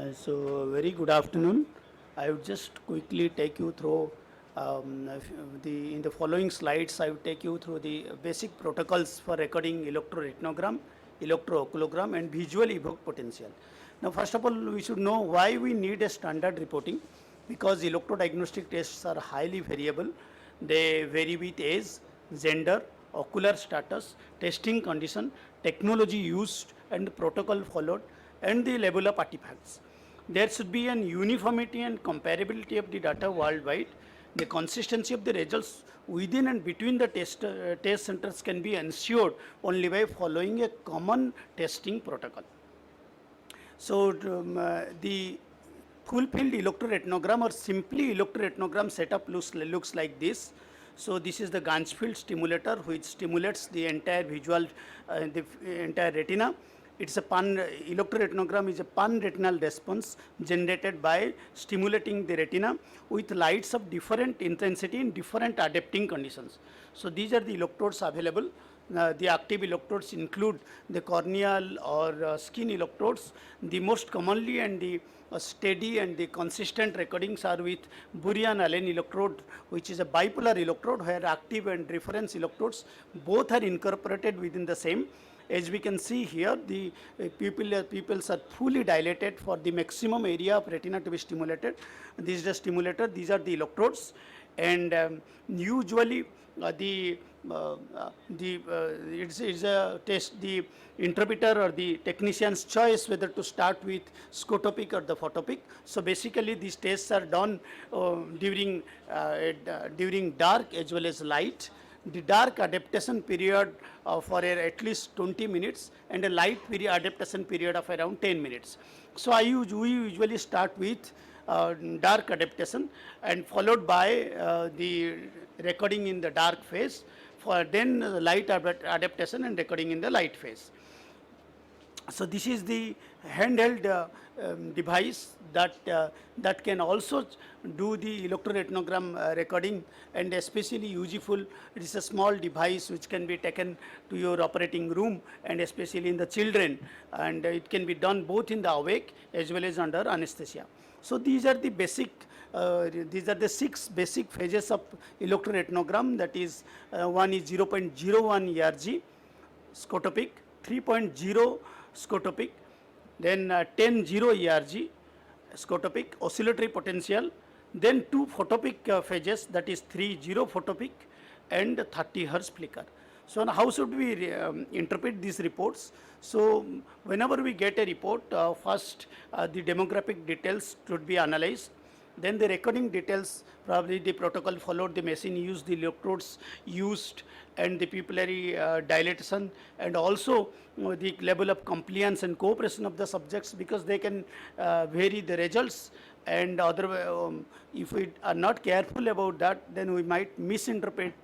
Very good afternoon. I would just quickly take you through in the following slides. I will take you through the basic protocols for recording electroretinogram, electrooculogram, and visual evoked potential. Now, first of all, we should know why we need a standard reporting, because electrodiagnostic tests are highly variable. They vary with age, gender, ocular status, testing condition, technology used, and protocol followed, and the level of artifacts. There should be an uniformity and comparability of the data worldwide. The consistency of the results within and between the test centers can be ensured only by following a common testing protocol. So, the full-field electroretinogram or simply electroretinogram setup looks like this. So, this is the Ganzfeld stimulator, which stimulates the entire visual, the entire retina. It's a electroretinogram is a pan-retinal response generated by stimulating the retina with lights of different intensity in different adapting conditions. So, these are the electrodes available. The active electrodes include the corneal or skin electrodes. The most commonly and the steady and the consistent recordings are with Burian-Allen electrode, which is a bipolar electrode where active and reference electrodes both are incorporated within the same. As we can see here, the pupils are fully dilated for the maximum area of retina to be stimulated. This is the stimulator, these are the electrodes, and usually it's a test, the interpreter or the technician's choice whether to start with scotopic or the photopic. So basically these tests are done during dark as well as light. The dark adaptation period for at least 20 minutes and a light period adaptation period of around 10 minutes. So we usually start with dark adaptation and followed by the recording in the dark phase, for then light adaptation and recording in the light phase. So this is the handheld device that can also do the electroretinogram recording, and especially useful. It is a small device which can be taken to your operating room, and especially in the children, and it can be done both in the awake as well as under anesthesia. So these are the basic. These are the 6 basic phases of electroretinogram. That is, one is 0.01 ERG, scotopic, 3.0 scotopic, then 10.0 ERG, scotopic, oscillatory potential, then 2 photopic phases, that is 3.0 photopic and 30 Hertz flicker. So now how should we interpret these reports? So whenever we get a report, first the demographic details should be analyzed. Then the recording details, probably the protocol followed, the machine used, the electrodes used, and the pupillary dilatation, and also the level of compliance and cooperation of the subjects, because they can vary the results, and if we are not careful about that, then we might misinterpret,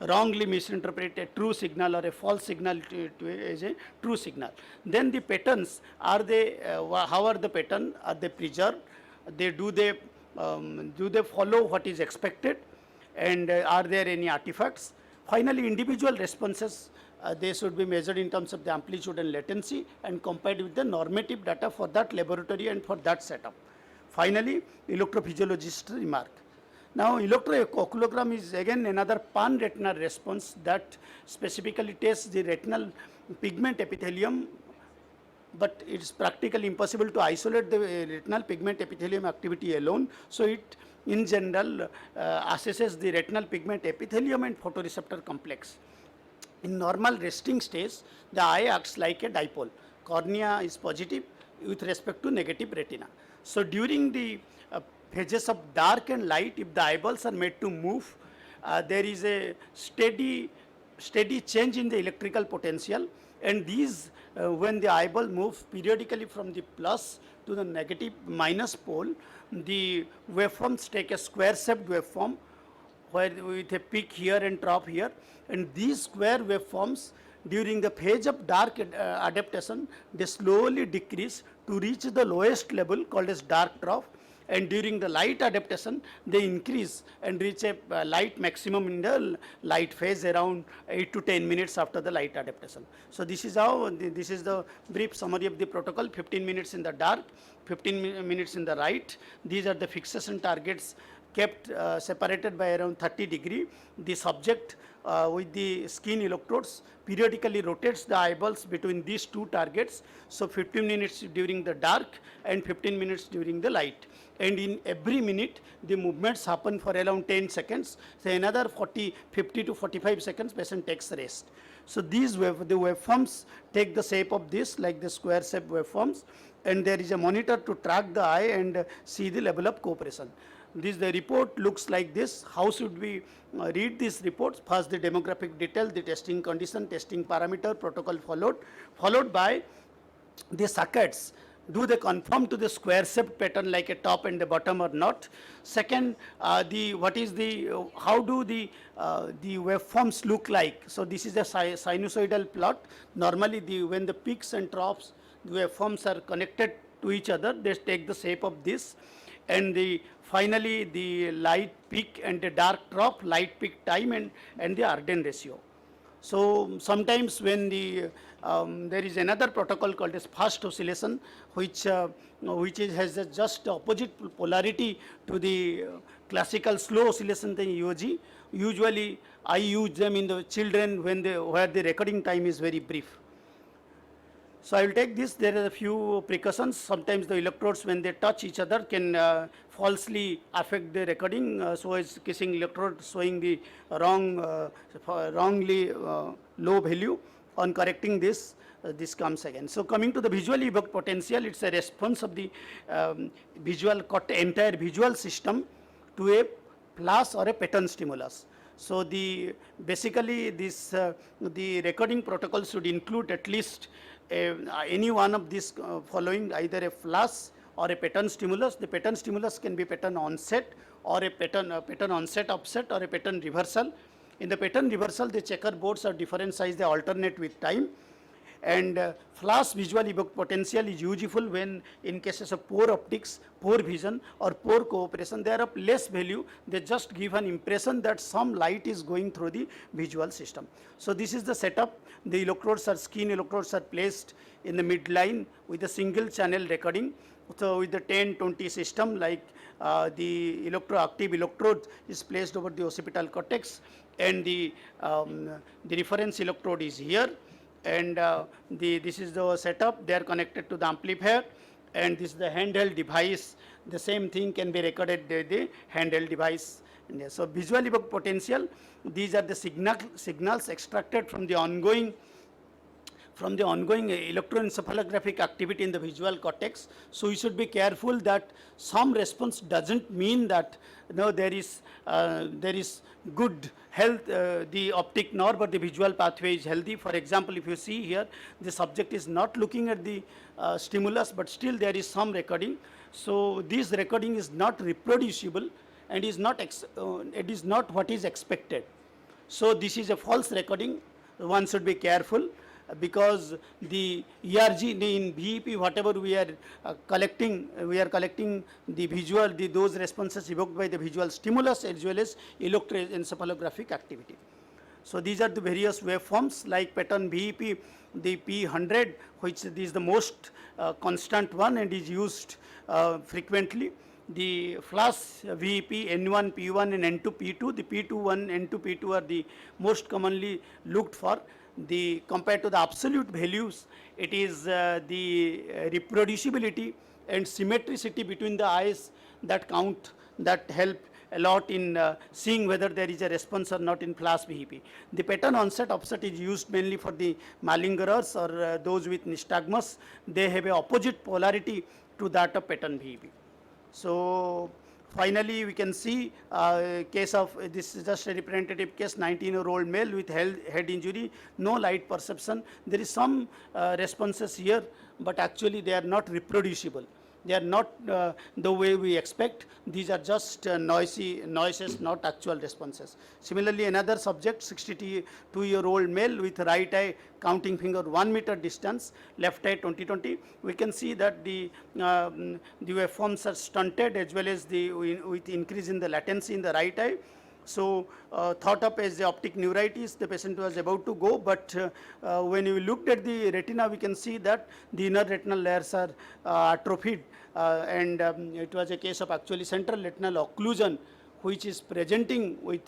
wrongly misinterpret a true signal or a false signal as a true signal. Then the patterns, are they, how are the pattern, are they preserved? Do they follow what is expected, and are there any artifacts? Finally, individual responses, they should be measured in terms of the amplitude and latency and compared with the normative data for that laboratory and for that setup. Finally, electrophysiologist remark. Now, electrooculogram is again another pan-retinal response that specifically tests the retinal pigment epithelium, but it is practically impossible to isolate the retinal pigment epithelium activity alone. So it in general assesses the retinal pigment epithelium and photoreceptor complex. In normal resting stage, the eye acts like a dipole. Cornea is positive with respect to negative retina. So during the phases of dark and light, if the eyeballs are made to move, there is a steady change in the electrical potential, and these when the eyeball moves periodically from the plus to the negative minus pole, the waveforms take a square shaped waveform where with a peak here and trough here, and these square waveforms during the phase of dark adaptation, they slowly decrease to reach the lowest level called as dark trough, and during the light adaptation they increase and reach a light maximum in the light phase around 8 to 10 minutes after the light adaptation. So this is how, this is the brief summary of the protocol. 15 minutes in the dark, 15 minutes in the light. These are the fixation targets kept separated by around 30 degree. The subject with the skin electrodes periodically rotates the eyeballs between these two targets. So 15 minutes during the dark and 15 minutes during the light. And in every minute the movements happen for around 10 seconds. So another 50 to 45 seconds patient takes rest. So these the waveforms take the shape of this, like the square shape waveforms, and there is a monitor to track the eye and see the level of cooperation. The report looks like this. How should we read these reports? First, the demographic detail, the testing condition, testing parameter, protocol followed by the sockets. Do they conform to the square shaped pattern like a top and a bottom or not? Second, how do the waveforms look like? So this is a sinusoidal plot. Normally, when the peaks and troughs, the waveforms are connected to each other, they take the shape of this. And finally the light peak and the dark trough, light peak time and the Arden ratio. So sometimes when there is another protocol called as fast oscillation, which has a just opposite polarity to the classical slow oscillation than EOG. Usually I use them in the children where the recording time is very brief. So I will take this. There are a few precautions. Sometimes the electrodes, when they touch each other, can falsely affect the recording. So as kissing electrode showing the wrongly low value. On correcting this, this comes again. So coming to the visually evoked potential, it's a response of the entire visual system to a plus or a pattern stimulus. So basically the recording protocol should include at least any one of these following, either a flash or a pattern stimulus. The pattern stimulus can be pattern onset or a pattern onset offset or a pattern reversal. In the pattern reversal, the checkerboards are different size, they alternate with time. And flash visual evoked potential is useful when in cases of poor optics, poor vision or poor cooperation, they are of less value. They just give an impression that some light is going through the visual system. So this is the setup. The electrodes are skin electrodes are placed in the midline with a single channel recording. So with the 10-20 system, like the active electrode is placed over the occipital cortex, and the reference electrode is here. And this is the setup. They are connected to the amplifier, and this is the handheld device. The same thing can be recorded the handheld device. So visual evoked potential, these are the signals extracted from the ongoing electroencephalographic activity in the visual cortex. So we should be careful that some response doesn't mean that there is good health, the optic nerve or the visual pathway is healthy. For example, if you see here, the subject is not looking at the stimulus, but still there is some recording. So this recording is not reproducible and it is not what is expected. So this is a false recording. One should be careful, because the ERG in VEP, whatever we are collecting the visual, those responses evoked by the visual stimulus as well as electroencephalographic activity. So these are the various waveforms, like pattern VEP, the P100, which is the most constant one and is used frequently. The flash VEP, N1, P1 and N2, P2. The P2, N2, P2 are the most commonly looked for. Compared to the absolute values, it is the reproducibility and symmetricity between the eyes that count, that help a lot in seeing whether there is a response or not in flash VEP. The pattern onset offset is used mainly for the malingerers or those with nystagmus. They have a opposite polarity to that of pattern VEP. So finally, we can see case of, this is just a representative case, 19-year-old male with head injury, no light perception. There is some responses here, but actually they are not reproducible. They are not the way we expect. These are just noises, not actual responses. Similarly, another subject, 62-year-old male with right eye counting finger 1 meter distance, left eye 20/20. We can see that the waveforms are stunted as well as with increase in the latency in the right eye. So, thought up as the optic neuritis, the patient was about to go, but when we looked at the retina, we can see that the inner retinal layers are atrophied, and it was a case of actually central retinal occlusion, which is presenting with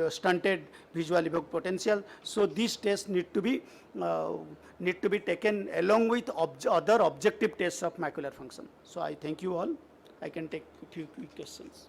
stunted visual evoked potential. So, these tests need to be taken along with other objective tests of macular function. So, I thank you all. I can take a few quick questions.